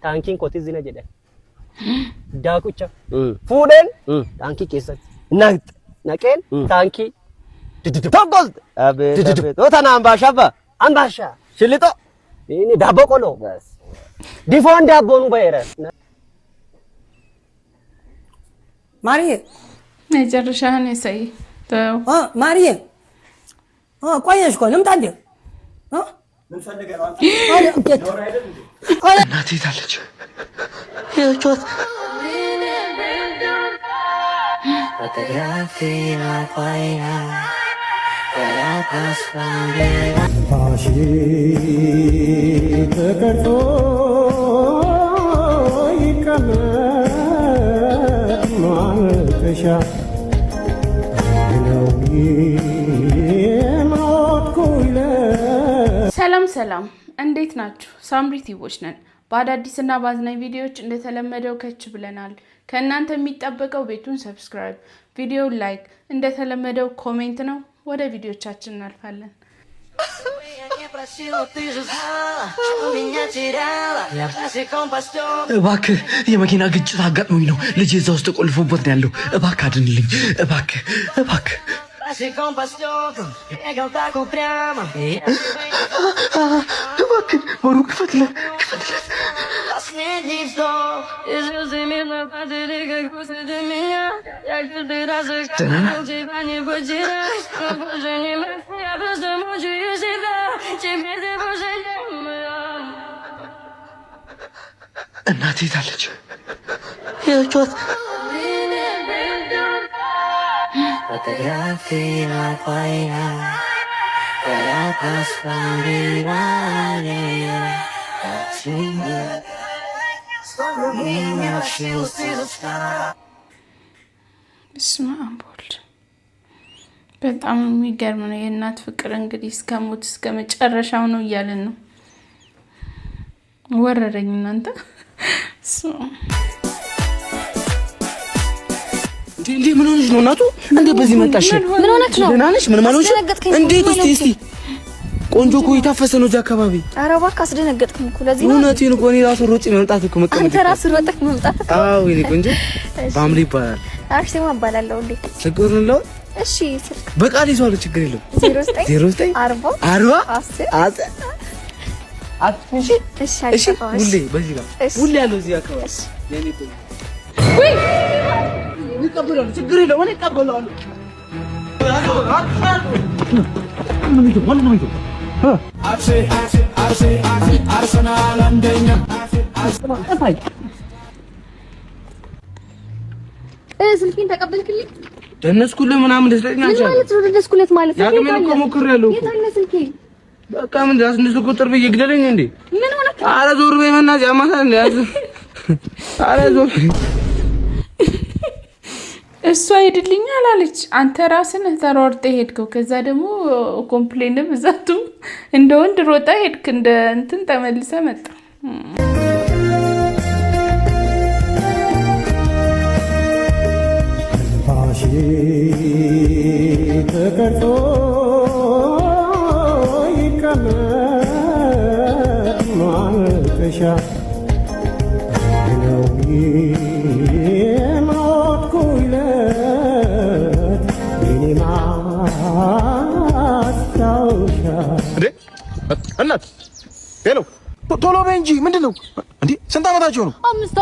taankiin kooti zina jedhan daakucha fuudheen taankii keessatti naqeen taankii tokkol abeet otana ambaashaba ambaasha shilito ini daaboo qolo difoon daabboonu bayeera ማርዬ መጨረሻህን እሰይ ማርዬ ቆየሽ እኮ ልምጣ እንዴ ምን ፈልገህ ነው አንተ እናቴ ታለች የቾት ፎቶግራፊያ ቆያ ወራታስ ባሽ ተቀርጾ ሰላም ሰላም እንዴት ናችሁ? ሳምሪ ቲቦች ነን። በአዳዲስና ባዝናኝ ቪዲዮዎች እንደተለመደው ከች ብለናል። ከእናንተ የሚጠበቀው ቤቱን ሰብስክራይብ፣ ቪዲዮ ላይክ፣ እንደተለመደው ኮሜንት ነው። ወደ ቪዲዮቻችን እናልፋለን። እባክህ የመኪና ግጭት አጋጥሞኝ ነው። ልጄ እዛ ውስጥ ቆልፎበት ነው ያለው። እባክህ አድንልኝ። እባክህ በሩ ክፈትለት። እናቴ ታለች የቾት ፎቶግራፊያ ቆያ ወራታስ ባንዲራዬ በስመ አብ ወልድ። በጣም የሚገርም ነው። የእናት ፍቅር እንግዲህ እስከ ሞት እስከ መጨረሻው ነው እያለን ነው። ወረረኝ እናንተ እንዴ ምን ሆነሽ ነው እናቱ? እንዴ በዚህ መጣሽ? ምን ሆነሽ ነው? ደህና ነሽ? ምን ማለት ነው? እንዴት እስቲ ቆንጆ እኮ የታፈሰ ነው እዚህ አካባቢ። ኧረ እባክህ አስደነገጥከኝ እኮ። ለዚህ ነው እውነቴን እኮ እኔ ራሱ ሮጬ መምጣት እኮ መቀመጥ። አንተ ራስህ ሮጠህ መምጣት። አዎ የእኔ ቆንጆ ባምሪ ይባላል። አርሴማ እባላለሁ። እንዴ ስልኩን ነው? እሺ ስልክ በቃል ይዟል፣ ችግር የለውም። 09 40 10 አትንሺ። እሺ ሁሌ በዚህ ጋር ሁሌ ያለው እዚህ አካባቢ የኔ ቆንጆ ወይ ይቀበላል፣ ችግር የለውም። እኔ እቀበላለሁ። አርሰናል ስልኬን ተቀበልክልኝ? ደነስኩልህ ምናምን ደስተኛ ነሽ? ምን ማለት ነው ደነስኩለት ማለት ነው? ያገመን እኮ ሞክሬያለሁ እኮ። የታለ ስልኬ? በቃ ምን ዳስንስ ቁጥር በየግደለኝ እንዴ? ምን ሆነህ? ኧረ ዞር በይ መናጅ አማታን እንዴ? ኧረ ዞር እሷ ሄድልኛል አለች። አንተ ራስህ ተሯርጠህ ሄድከው። ከዛ ደግሞ ኮምፕሌን ብዛቱ እንደ ወንድ ሮጣ ሄድክ፣ እንደ እንትን ተመልሰ መጣ። ባሽ ተቀርጾ ይቀመጥ ማልቀሻ ነው እናት ሄሎ ቶሎ በይ እንጂ ምንድነው እንዴ? ስንት አመታቸው ነው? 5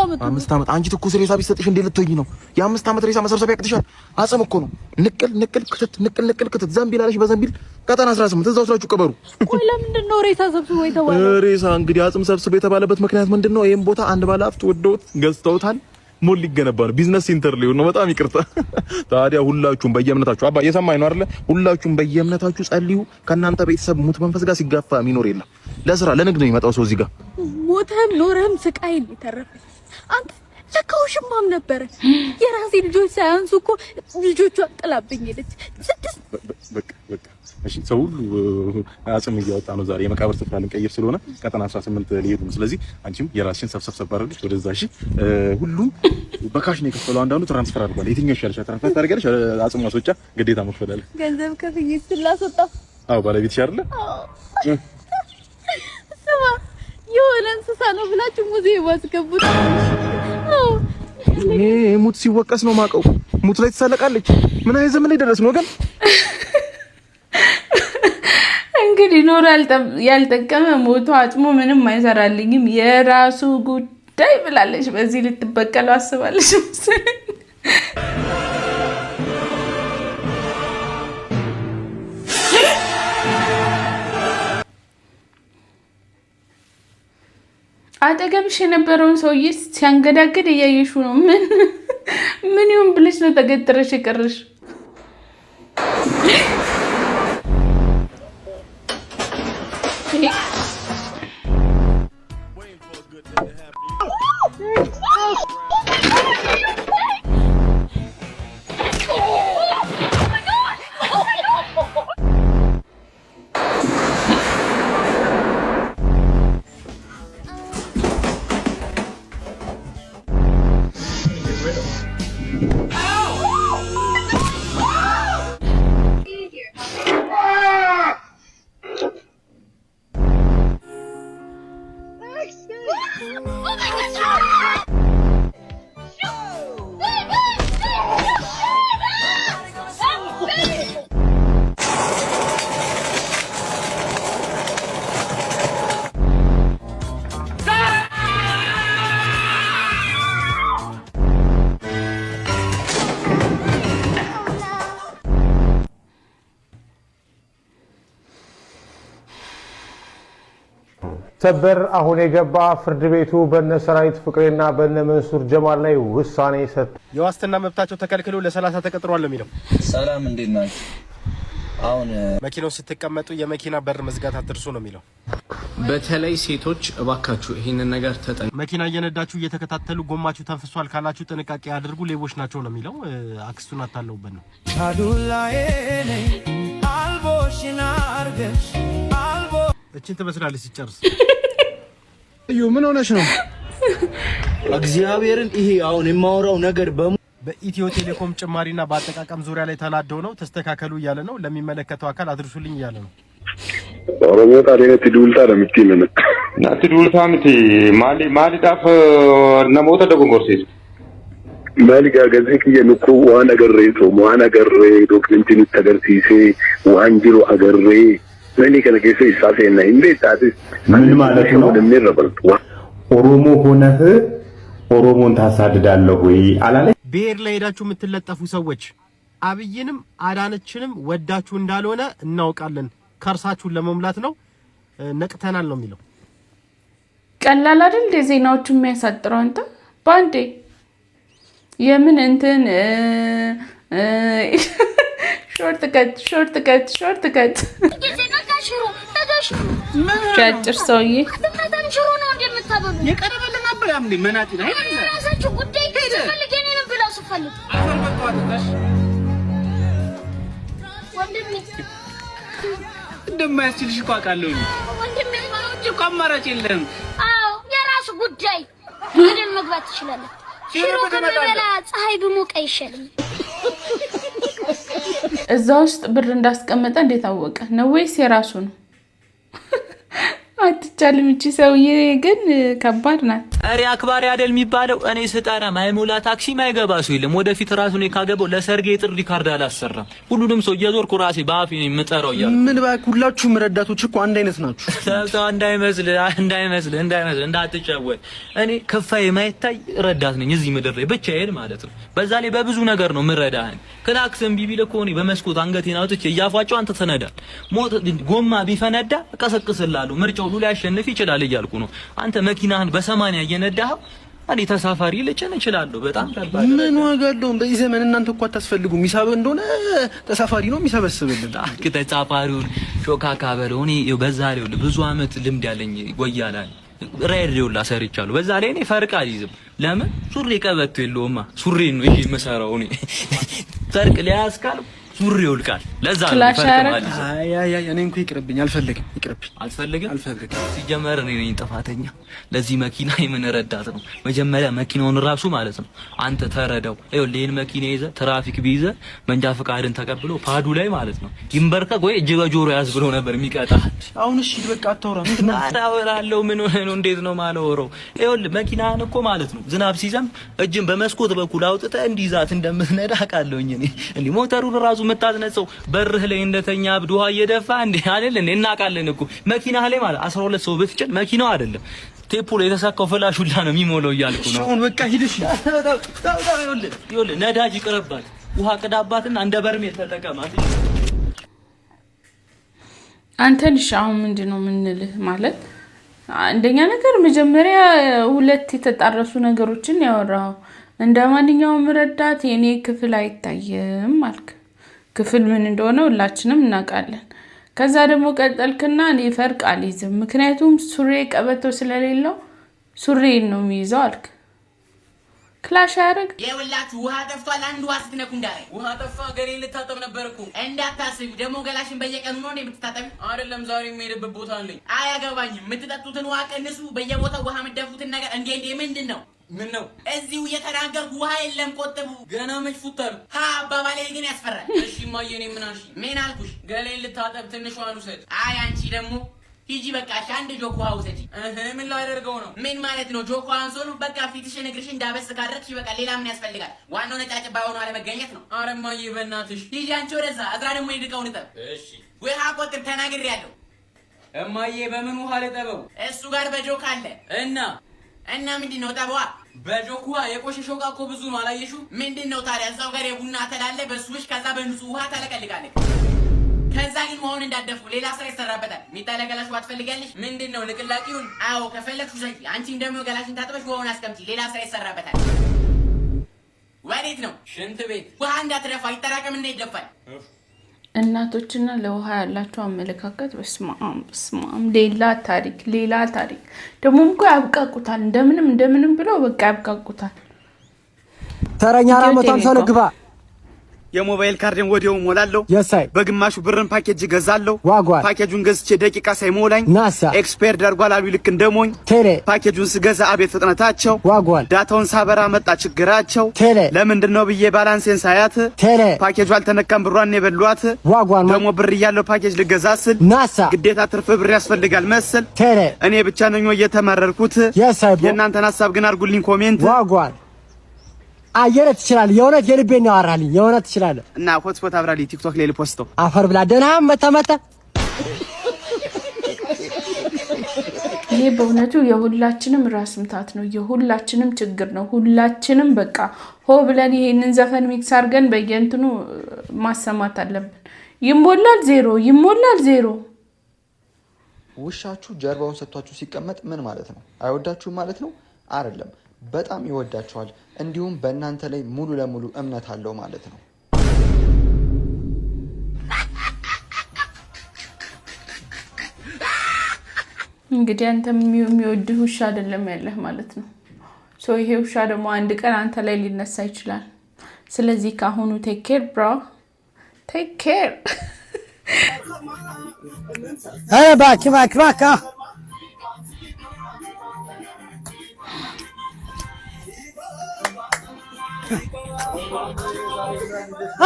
አመት። አንቺ ትኩስ ሬሳ ቢሰጥሽ እንዴ ልትወኝ ነው? የ5 አመት ሬሳ መሰብሰብ ያቅትሻል? አጽም እኮ ነው። ንቅል ክትት ዘንቢል አለሽ በዘንቢል ቀጠና 18 እዛው ስላችሁ ቀበሩ። ቆይ ለምንድን ነው ሬሳ ሰብስቦ የተባለው? ሬሳ እንግዲህ አጽም ሰብስቦ የተባለበት ምክንያት ምንድነው? ይሄን ቦታ አንድ ባለ ሀብት ወደውት ገዝተውታል። ሞል ሊገነባ ነው። ቢዝነስ ሴንተር ሊሆን ነው። በጣም ይቅርታ። ታዲያ ሁላችሁም በየእምነታችሁ አባ እየሰማኝ ነው አይደለ? ሁላችሁም በየእምነታችሁ ጸልዩ። ከእናንተ ቤተሰብ ሙት መንፈስ ጋር ሲጋፋ የሚኖር የለም። ለስራ ለንግድ ነው የሚመጣው ሰው እዚህ ጋር። ሞተም ኖረም ስቃይ ነው የተረፈኝ። አንተ ለካው ሽማም ነበረ። የራሴ ልጆች ሳያንሱ እኮ ልጆቿ ጥላብኝ ሄደች። በቃ እሺ፣ ሰው ሁሉ አጽም እያወጣ ነው ዛሬ። የመቃብር ስፍራ ልንቀይር ስለሆነ ቀጠና 18 ሊሄዱ ነው። ስለዚህ አንቺም የራስሽን ሰብሰብ አድርገሽ ወደዛ። እሺ፣ ሁሉም በካሽ ነው የከፈለው። አንዳንዱ ትራንስፈር አድርጓል። የትኛው ይሻልሻል? ትራንስፈር ታደርጊያለሽ? አጽም ማስወጫ ግዴታ መክፈል አለ። ገንዘብ ከፍዬ ስላስወጣ። አዎ፣ ባለቤትሽ አይደለ? ስማ፣ የሆነ የሆነ እንስሳ ነው ብላችሁ ሙዚየም አስገቡት። እኔ ሙት ሲወቀስ ነው ማቀው። ሙት ላይ ትሳለቃለች። ምን አይነት ዘመን ላይ ደረስን ወገን? እንግዲህ ኖር ያልጠቀመ ሞቶ አጽሞ ምንም አይሰራልኝም የራሱ ጉዳይ ብላለች። በዚህ ልትበቀለው አስባለች መሰለኝ። አጠገብሽ የነበረውን ሰውዬ ሲያንገዳግድ እያየሹ ነው። ምን ይሁን ብለሽ ነው ተገትረሽ የቀረሽ? ሰበር አሁን የገባ ፍርድ ቤቱ በነ ሰራዊት ፍቅሬና በነ መንሱር ጀማል ላይ ውሳኔ ሰጥ የዋስትና መብታቸው ተከልክሎ ለ30 ተቀጥሯል የሚለው። ሰላም እንዴት ናችሁ? አሁን መኪናው ስትቀመጡ የመኪና በር መዝጋት አትርሱ ነው የሚለው። በተለይ ሴቶች እባካችሁ ይሄንን ነገር ተጠንቀቁ። መኪና እየነዳችሁ እየተከታተሉ ጎማችሁ ተንፍሷል ካላችሁ ጥንቃቄ አድርጉ፣ ሌቦች ናቸው ነው የሚለው። አክስቱን አታለውበት ነው። እቺን ትመስላለች ሲጨርስ። እዩ ምን ሆነሽ ነው? እግዚአብሔርን ይሄ አሁን የማወራው ነገር በኢትዮ ቴሌኮም ጭማሪና በአጠቃቀም ዙሪያ ላይ ተናደው ነው። ተስተካከሉ እያለ ነው። ለሚመለከተው አካል አድርሱልኝ እያለ ነው። ኦሮሞ ታዲያ ትዱልታ ለምትይነነ ትዱልታ ምት ማሊ ዳፍ ነሞተ ደጎንጎርሲስ ማሊጋ ገዝክ የንኩ ዋና ገሬ ዶክመንቲን ተገርሲሴ ዋንጅሮ አገሬ ለኔ ከነገሰ ይሳፈና እንዴት ምን ማለት ነው? ኦሮሞ ሆነህ ኦሮሞን ታሳድዳለህ ወይ አላለ። ብሔር ላይ ሄዳችሁ የምትለጠፉ ሰዎች አብይንም አዳነችንም ወዳችሁ እንዳልሆነ እናውቃለን። ከርሳችሁን ለመሙላት ነው። ነቅተናል ነው የሚለው። ቀላል አይደል እንደ ዜናዎቹ የሚያሳጥረው አንተ ባንዴ የምን እንትን ሾርት ከት ቻጭር ሰውዬ ሽሮ ነው እንደምታበሉ የቀረበልን ነበር ያምኒ መናጢ ነው ራሳችሁ ጉዳይ ተፈልገ እኔንም ብላ ስፈልግ ወንድሜ እንደማያስችልሽ እኮ አውቃለሁ። ወንድሜ ማውጭ እኮ አማራጭ የለም። አዎ የራሱ ጉዳይ ወደን መግባት ይችላል። ሽሮ ከበላ ፀሐይ ብሞቅ አይሻልም? እዛ ውስጥ ብር እንዳስቀመጠ እንዴት አወቀ? ነው ወይስ የራሱ ነው? አትቻልም። እቺ ሰውዬ ግን ከባድ ናት። ጠሪ አክባሪ አይደል የሚባለው? እኔ ስጠራ ማይሞላ ታክሲ ማይገባ ሰው የለም። ወደፊት ራሱ ነው ካገባው ለሰርጌ ጥሪ ካርድ አላሰራም። ሁሉንም ሰው እየዞርኩ ራሴ ባፊ ነው የምጠራው እያልኩ። ምን ባክ ሁላችሁም ረዳቶች እኮ አንድ አይነት ናችሁ። ሰው እንዳይመስል እንዳትጫወት። እኔ ከፋዬ ማይታይ ረዳት ነኝ እዚህ ምድር ላይ ብቻዬን ማለት ነው። በዛ ላይ በብዙ ነገር ነው ምረዳህን። ክላክስም ቢቢል እኮ እኔ በመስኮት አንገቴን አውጥቼ እያፏጨው አንተ ተነዳል። ሞት ጎማ ቢፈነዳ እቀሰቅስልሃለሁ። ምርጫው ሁሉ ሊያሸንፍ ይችላል እያልኩ ነው። አንተ መኪናህን በ80 እየነዳህ እኔ ተሳፋሪ ልጭን እችላለሁ። በጣም ከባድ ምን ዋጋ አለው? በዚህ ዘመን እናንተ እኮ አታስፈልጉም። ሚሳብ እንደሆነ ተሳፋሪ ነው የሚሰበስብልን። ተሳፋሪውን ሾካካ በለው። እኔ በዛ ላይ ብዙ አመት ልምድ ያለኝ ጎያላ ሬዲዮ ላሰርቻለሁ። በዛ ላይ እኔ ፈርቅ አልይዝም። ለምን ሱሪ ቀበቶ የለውማ። ሱሪ ነው ይሄ መሰራው። እኔ ፈርቅ ሊያስካል ሱሪ ይወልቃል። ለዛ ነው ፈርቀማል። አይ እኔ እንኳን ይቅርብኝ፣ አልፈልግም። አልፈልግም። ሲጀመር እኔ ነኝ ጥፋተኛ። ለዚህ መኪና የምን ረዳት ነው? መጀመሪያ መኪናውን ራሱ ማለት ነው አንተ ተረዳው። ይኸውልህ ይሄን መኪና ይዘህ ትራፊክ ቢይዘህ መንጃ ፈቃድን ተቀብሎ ፓዱ ላይ ማለት ነው ይንበርከክ ወይ እጅ በጆሮ ያዝ ብሎ ነበር የሚቀጣህ። አሁን እሺ በቃ አታውራ። ምንድነው አታወራለሁ? ምን ሆነ ነው? እንዴት ነው ማለወረው? ይኸውልህ መኪናህን እኮ ማለት ነው ዝናብ ሲዘንብ እጅን በመስኮት በኩል አውጥተህ እንዲዛት እንደምትነዳ አውቃለሁኝ እኔ። እንዴ ሞተሩን ራሱ የምታስነጸው በርህ ላይ እንደተኛ አብድ ውሃ እየደፋ እንዴ አይደል እንዴ? እናውቃለን እኮ መኪናህ ላይ ማለት 12 ሰው ብትጭን መኪናው አይደለም ቴፑ ላይ የተሳካው ፍላሽ ሁላ ነው የሚሞላው እያልኩ ነው። አሁን በቃ ሂድሽ። ይኸውልህ ነዳጅ ይቅርባት፣ ውሃ ቅዳባትና እንደ በርሜል ተጠቀማት። አንተን አሁን ምንድነው የምንልህ ማለት አንደኛ ነገር መጀመሪያ ሁለት የተጣረሱ ነገሮችን ያወራው እንደ ማንኛውም ረዳት የኔ ክፍል አይታየም አልክ። ክፍል ምን እንደሆነ ሁላችንም እናውቃለን። ከዛ ደግሞ ቀጠልክና እኔ ፈርቅ አልይዝም ምክንያቱም ሱሪ ቀበቶ ስለሌለው ሱሪን ነው የሚይዘው አልክ። ክላሽ ያረግ የወላችሁ ውሃ ጠፍቷል። አንድ ውሃ ስትነኩ እንዳይ ውሃ ጠፋ ገሬ ልታጠብ ነበርኩ። እንዳታስቢ ደግሞ ገላሽን በየቀኑ ነው የምትታጠቢ? አይደለም ዛሬ የምሄድበት ቦታ አለኝ። አያገባኝም። የምትጠጡትን ውሃ ቀንሱ። በየቦታው ውሃ የምትደፉትን ነገር እንዴ ምንድነው? ምን ነው እዚሁ እየተናገርኩ ውሃ የለም ቆጥቡ። ገና መች ፉታል? አባባሌ ግን ያስፈራል። እሺ ማየ እኔ ምን አልሽ? ምን አልኩሽ? ገሌን ልታጠብ ትንሽ ውሃ ልውሰድ። አይ አንቺ ደግሞ ሂጂ በቃ አንድ ጆክ ውሃ ውሰጂ። ምን ላደርገው ነው? ምን ማለት ነው? ጆክ ውሃ አንሶ ነው በቃ ፊትሽን እግርሽን እንዳበስ ካደረግሽ በቃ ሌላ ምን ያስፈልጋል? ዋናው ነጫጭባ ሆኖ አለመገኘት ነው። ኧረ እማዬ በእናትሽ ሂጂ አንቺ ወደዛ። እዝራ ደግሞ ይድቀው ንጠብ። እሺ ውሃ ቆጥብ ተናግሬያለሁ። እማዬ በምን ውሃ ልጠበው? እሱ ጋር በጆክ አለ እና ምንድነው ጠበዋ? በጆክ ውሃ የቆሸሸው ዕቃ እኮ ብዙ ነው አላየሽው? ምንድነው ታዲያ? እዛው ጋር የቡና ተላለ በሱሽ ከዛ በንጹህ ውሃ ተለቀልቃለች። ከዛ ግን መሆን እንዳደፉ ሌላ ስራ ይሰራበታል። ሚጣለቀላሽ ዋት ፈልጋለሽ? ምንድነው ንቅላቂውን? አዎ ከፈለግሽ ዘቂ። አንቺም ደግሞ ገላሽን ታጥበሽ ውሃውን አስቀምጪ። ሌላ ስራ ይሰራበታል። ወዴት ነው? ሽንት ቤት። ውሃ እንዳትደፋ ይጠራቀም እና ይደፋል። እናቶችና ለውሃ ያላቸው አመለካከት በስማም ሌላ ታሪክ ደግሞ እኮ ያብቃቁታል። እንደምንም ብለው በቃ ያብቃቁታል። ተረኛ 450 ነው ግባ። የሞባይል ካርድን ወዲያው ሞላለሁ። በግማሹ ብርን ፓኬጅ ገዛለሁ። ፓኬጁን ገዝቼ ደቂቃ ሳይሞላኝ ኤክስፓየር አድርጓል አሉ ልክ እንደሞኝ። ፓኬጁን ስገዛ አቤት ፍጥነታቸው። ዳታውን ሳበራ መጣ ችግራቸው። ለምንድን ነው ብዬ ባላንሴን ሳያት ፓኬጁ አልተነካም ብሯን የበሏት። ደግሞ ብር እያለው ፓኬጅ ልገዛ ስል ግዴታ ትርፍ ብር ያስፈልጋል መሰል። እኔ ብቻ ነኝ እየተመረርኩት። የእናንተን ሀሳብ ግን አድርጉልኝ ኮሜንት። አየረት ይችላል። የእውነት የልቤን ያወራልኝ የእውነት ይችላል። እና ሆትስፖት አብራልኝ ቲክቶክ ላይ ልፖስተው። አፈር ብላ ደህና መታ ይሄ በእውነቱ የሁላችንም ራስ ምታት ነው። የሁላችንም ችግር ነው። ሁላችንም በቃ ሆ ብለን ይሄንን ዘፈን ሚክስ አድርገን በየእንትኑ ማሰማት አለብን። ይሞላል ዜሮ። ውሻችሁ ጀርባውን ሰጥቷችሁ ሲቀመጥ ምን ማለት ነው? አይወዳችሁም ማለት ነው? አይደለም፣ በጣም ይወዳችኋል። እንዲሁም በእናንተ ላይ ሙሉ ለሙሉ እምነት አለው ማለት ነው። እንግዲህ አንተ የሚወድህ ውሻ አይደለም ያለህ ማለት ነው። ይሄ ውሻ ደግሞ አንድ ቀን አንተ ላይ ሊነሳ ይችላል። ስለዚህ ካሁኑ ቴክ ኬር ብሮ፣ ቴክ ኬር። ባክ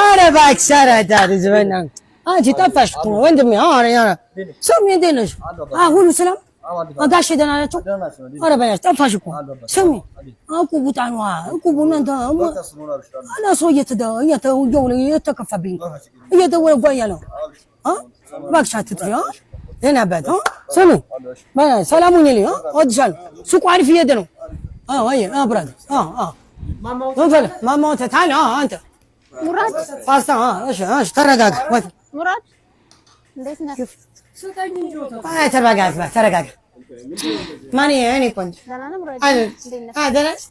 አረ እባክሽ አራዳሪ ዝበና አንቺ ጠፋሽ እኮ ወንድሜ። አረ ስሚ እንዴት ነሽ? ሁሉ ሰላም? ጋሼ ደህና ናቸው? አረ በያሽ ጠፋሽ እኮ። ስሚ እቁቡ ጣኗ እቁቡ እናንተ አላ ሰው እየተከፋብኝ እየደወለ ጓያ ነው። እባክሽ አትጥሪ። ደህና በት ስሚ ሰላም ሁኚልኝ። እወድሻለሁ። ሱቁ አሪፍ እየሄደ ነው። አይ አብራድ ማማው ተታለ አንተ ሙራድ ፓስታ እሺ ተረጋጋ። ሙራድ እንዴት ነህ? ተረጋጋ። ማን እኔ ቆንጆ ደህና ነሽ?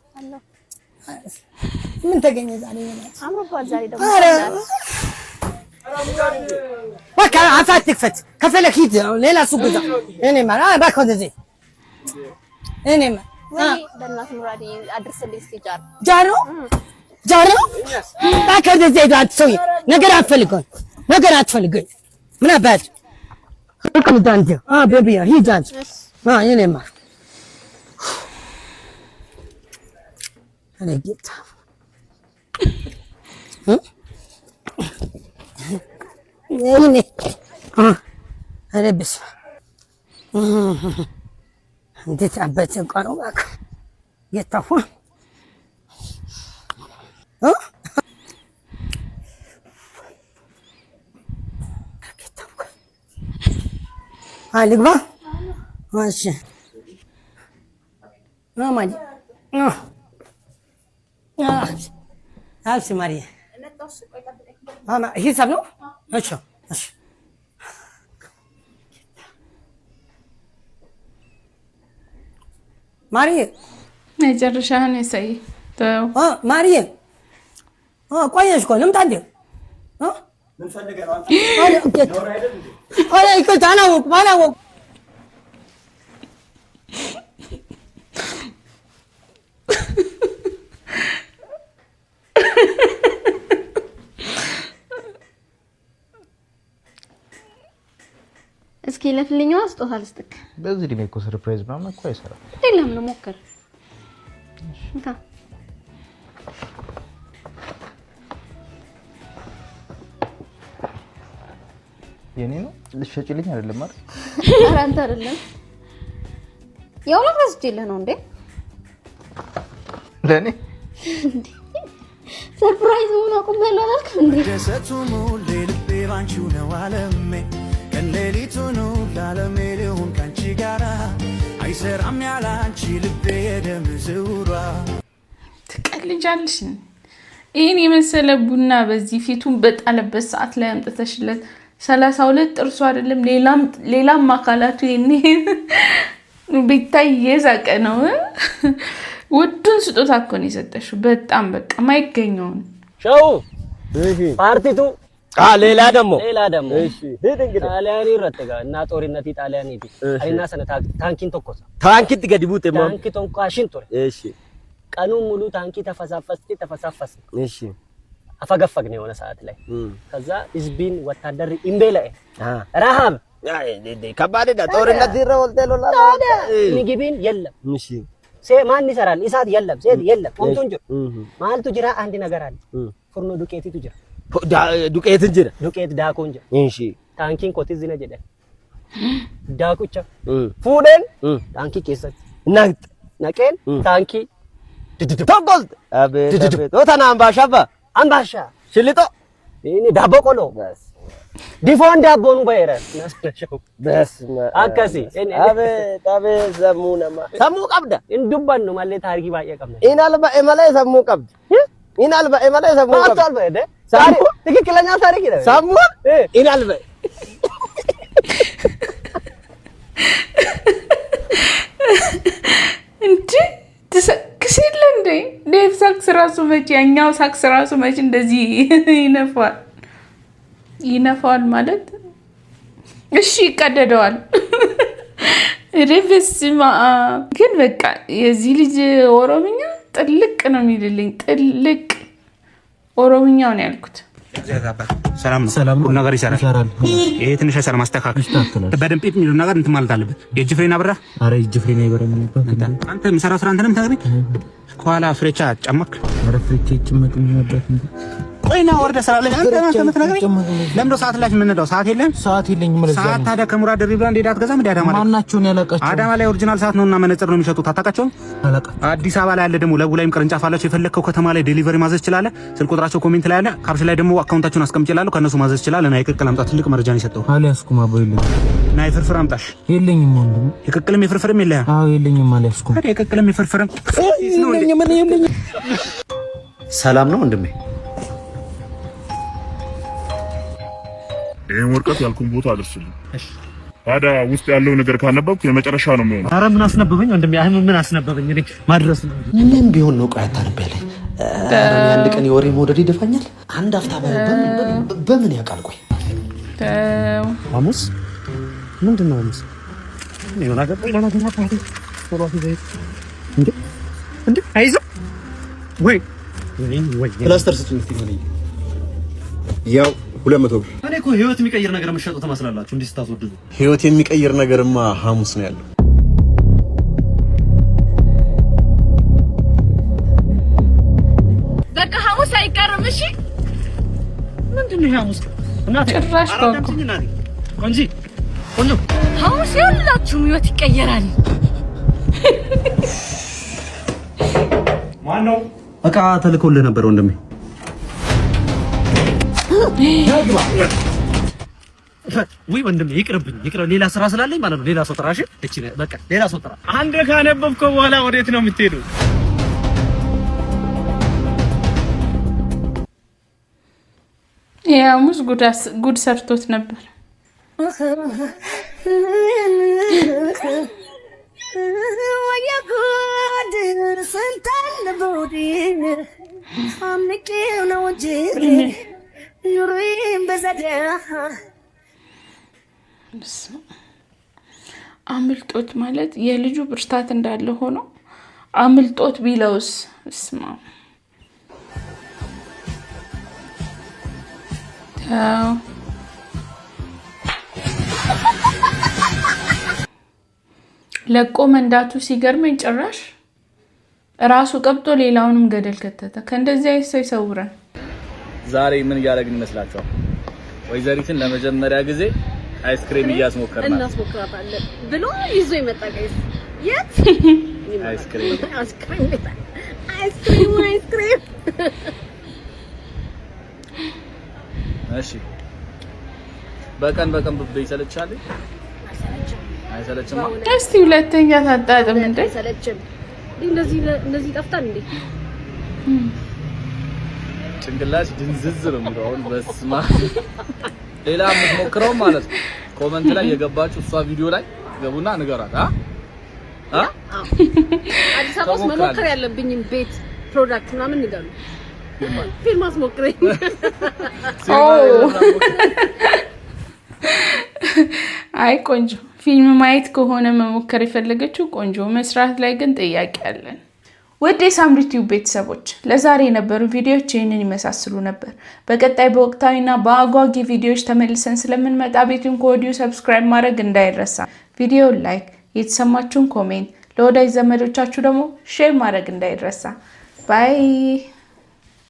ምን ተገኘ ዛሬ? አምሮባል ዛሬ ደግሞ። በቃ አፋት ትክፈት። ከፈለክ ሂድ ሌላ ሱቅ ግዛ። እኔማ እባክህ ወደዚህ እኔማ በእናትህ ሙራድ አድርስልኝ እስኪ ጃር ነው ዛሬ ታከር ደዘይዶ አትሰውይ ነገር አትፈልገኝ ምን አባት ከንዳንተ ቤቢ ሂጃንት የኔማ እኔ ጌታ እኔ አለብስ እንዴት አባቴ ቀረው ባክ የታሁ ልግባ እሺ ማማዲ አብስ ማሪ ማማ ሂሳብ ነው እሺ እሺ ማሪ መጨረሻህን ያሳይ ተው ማሪ ቆየሽ እኮ ልምጣ እንዴ ምን ፈልገህ ነው አንተ ይቅርታ አላወኩም እስኪ ለፍልኛው ስጦታ ልስጥክ በዚህ ድሜ እኮ ሰርፕራይዝ ምናምን እኮ አይሰራም አይደለም ነው ሞከር እንካ የኔ ነው ልትሸጪልኝ አይደለም አይደል ኧረ አንተ አይደለም ያው ለፍልስጪልህ ነው እንዴ ለኔ ሰርፕራይዝ ሆኖ ቆመላል እንዴ ደሰቱ ሙሌ ልቤ ባንቺው ነው ዓለሜ ከሌሊቱ ነው ለዓለሜ ሊሆን ካንቺ ጋራ አይሰራም ያለ አንቺ ልቤ የደም ዝውሯ ትቀልጃለሽ ይሄን የመሰለ ቡና በዚህ ፊቱን በጣለበት ሰዓት ላይ አምጥተሽለት 32 ጥርሱ አይደለም ሌላም አካላቱ ይሄን ቢታይ የዛቀ ነው ውዱን ስጦታ እኮ ነው የሰጠሽው በጣም በቃ ማይገኘው ሻው እሺ ፓርቲቱ ሌላ ደሞ እሺ ሄድ እንግዲህ ጣሊያን ይረተጋ እና ጦርነት ጣሊያን ይዲ አይና ሰነ ታንኪን ተኮሳ ታንኪት ገዲቡት ማ ታንኪ ተንኳሽን ጦር እሺ ቀኑ ሙሉ ታንኪ ተፈሳፈስ እሺ አፈገፈግ ነው የሆነ ሰዓት ላይ ከዛ ህዝብን ወታደር ኢምቤላ ረሃብ ከባድ ዳ ጦርነት ይረወልተሎላ ምግብን የለም እሺ ማን ይሰራል እሳት የለም የለም ቆንጆ ማልቱ ጅራ አንድ ነገር አለ ፍርኖ ዱቄቲቱ ጅራ ዱቄት እንጀራ ዱቄት ዳኮ እንጀራ እሺ ታንኪን ኮቲ ዝነ ጀደ ዳኩቻ ፉደን ታንኪ ኬሰት ነቄን ታንኪ ተጎልት አቤት ወታና አምባሻ ሽልጦ እኔ ዳቦ ቆሎ ዲፎን ዳቦ ነው ባይረ ናስነሽው በስመ አከሲ አቤት ዘሙነማ ሰሙ ቀብዳ እንዱባን ነው ማለት ታሪክ ባየ ቀብዳ ኢናልባ ኤማላ ሰሙ ቀብድ ኢናልባ ኤማላ ሰሙ ቀብድ አጣል ባይደ ሳሪ ትክክለኛ ታሪክ ነው ሰሙ ኢናልባ እንዴ ተሰክሲል እንዴ ዴቭ ሳክስ ራሱ መቼ ያኛው ሳክስ ራሱ መቼ እንደዚህ ይነፋል ማለት እሺ ይቀደደዋል ሪቨስማ ግን በቃ የዚህ ልጅ ኦሮምኛ ጥልቅ ነው የሚልልኝ ጥልቅ ኦሮምኛው ነው ያልኩት ሰላም ነው ነገር ይሰራል ይሄ ትንሽ ሰላም ማስተካከል በደንብ የሚሉ ነገር እንትን ማለት አለበት የእጅ ፍሬና ብራ አረ እጅ ፍሬና ይበረም አንተ ምሰራ ስራ አንተንም ታገኝ ከኋላ ፍሬቻ ጨመክ አረ ፍሬቻ ጨመክ ነበር ቆይና ወርደ ስራ ላይ አንተ ማስተምት ነገር ለምዶ ሰዓት ላይ ምን እንደው ሰዓት የለኝም ማለት ሰዓት ታዲያ ከሙራድ ድሪብላ እንዴት አትገዛም እንዴ አዳማ ማናቸውን ያለቃቸው አዳማ ላይ ኦሪጂናል ሰዓት ነውና መነጽር ነው የሚሸጡት አታውቃቸውም አለቃ አዲስ አበባ ላይ ያለ ደግሞ ለቡ ላይም ቅርንጫፍ አላቸው የፈለከው ከተማ ላይ ዴሊቨሪ ማዘዝ ይችላል ስልክ ቁጥራቸው ኮሜንት ላይ አለ ካፕሽ ላይ ደግሞ አካውንታቸውን አስቀምጬላለሁ ከነሱ ማዘዝ ይችላል እና ይቅቅል አምጣ ትልቅ መረጃ ነው የሰጠው አልያዝኩም አቦ የለኝም ናይ ፍርፍር አምጣሽ የለኝም ወንድም ይቅቅልም የፍርፍርም የለህ አዎ የለኝም አልያዝኩም ይቅቅልም የፍርፍርም የለኝም ሰላም ነው ወንድሜ ይሄን ወርቀት ያልኩን ቦታ አድርስልኝ እሺ ታዲያ ውስጥ ያለው ነገር ካነበብኩ የመጨረሻ ነው የሚሆነው ኧረ ምን አስነበበኝ ወንድሜ አሁን ምን አስነበበኝ እኔ ማድረስ ነው ምን ቢሆን ነው ቆይ አታነብልኝ አንድ ቀን የወሬ ሞደድ ይደፋኛል አንድ አፍታ በምን ያውቃል ቆይ ሐሙስ ምንድነው ሐሙስ ነው ነገር ቶሎ እንዴ አይዞህ ወይ ፕላስተር ስጭኝ እስቲ ማለት ያው 200 ብር። እኔ እኮ ህይወት የሚቀይር ነገር የምትሸጡ ትመስላላችሁ እንዲህ ስታስወድዱ። ህይወት የሚቀይር ነገርማ ሐሙስ ነው ያለው። በቃ ሐሙስ አይቀርም። እሺ ምንድነው ሐሙስ? እናቴ ጭራሽ አራዳምጪኝ እናቴ ቆንጂ ቆንጆ ሐሙስ ይኸውላችሁም ህይወት ይቀየራል። ማነው? እቃ ተልኮልህ ነበር ወንድሜ። ወይ ወንድሜ ይቅርብኝ፣ ሌላ ስራ ስላለኝ ማለት ነው። ሌላ ሰው ጥራሽ። እቺ በቃ ሌላ ሰው ጥራ። አንድ ካነበብከው በኋላ ወዴት ነው የምትሄዱ? የሐሙስ ጉድ ሰርቶት ነበር። አምልጦት ማለት የልጁ ብርታት እንዳለ ሆኖ አምልጦት ቢለውስ? እስማ ለቆ መንዳቱ ሲገርመኝ ጭራሽ ራሱ ቀብጦ ሌላውንም ገደል ከተተ። ከእንደዚህ አይነት ሰው ይሰውረን። ዛሬ ምን እያደረግን ይመስላችኋል? ወይዘሪትን ለመጀመሪያ ጊዜ አይስክሬም እያስሞከርናል። እናስሞክራታለን ብሎ ይዞ የመጣ ጋይስ የት አይስክሬም እሺ፣ በቀን ብብ ይሰለቻል? አይሰለችም? እስቲ ሁለተኛ ታጣጥም እንዴ? አይሰለችም? እንደዚህ ጠፍታል እንዴ? ጭንቅላሽ ድንዝዝ ነው የሚለው። አሁን በስማ ሌላ የምትሞክረው ማለት ነው። ኮመንት ላይ የገባችሁ እሷ ቪዲዮ ላይ ገቡና ንገራት። አዲስ አበባ ውስጥ መሞከር ያለብኝን ቤት ፕሮዳክት ምናምን ንገሩ። ፊልም አስሞክረኝ። አይ ቆንጆ ፊልም ማየት ከሆነ መሞከር የፈለገችው ቆንጆ፣ መስራት ላይ ግን ጥያቄ አለን። ውድ የሳምሪ ቲዩብ ቤተሰቦች ለዛሬ የነበሩ ቪዲዮዎች ይህንን ይመሳስሉ ነበር። በቀጣይ በወቅታዊና በአጓጊ ቪዲዮዎች ተመልሰን ስለምንመጣ ቤቱን ከወዲሁ ሰብስክራይብ ማድረግ እንዳይረሳ፣ ቪዲዮ ላይክ፣ የተሰማችሁን ኮሜንት፣ ለወዳጅ ዘመዶቻችሁ ደግሞ ሼር ማድረግ እንዳይረሳ። ባይ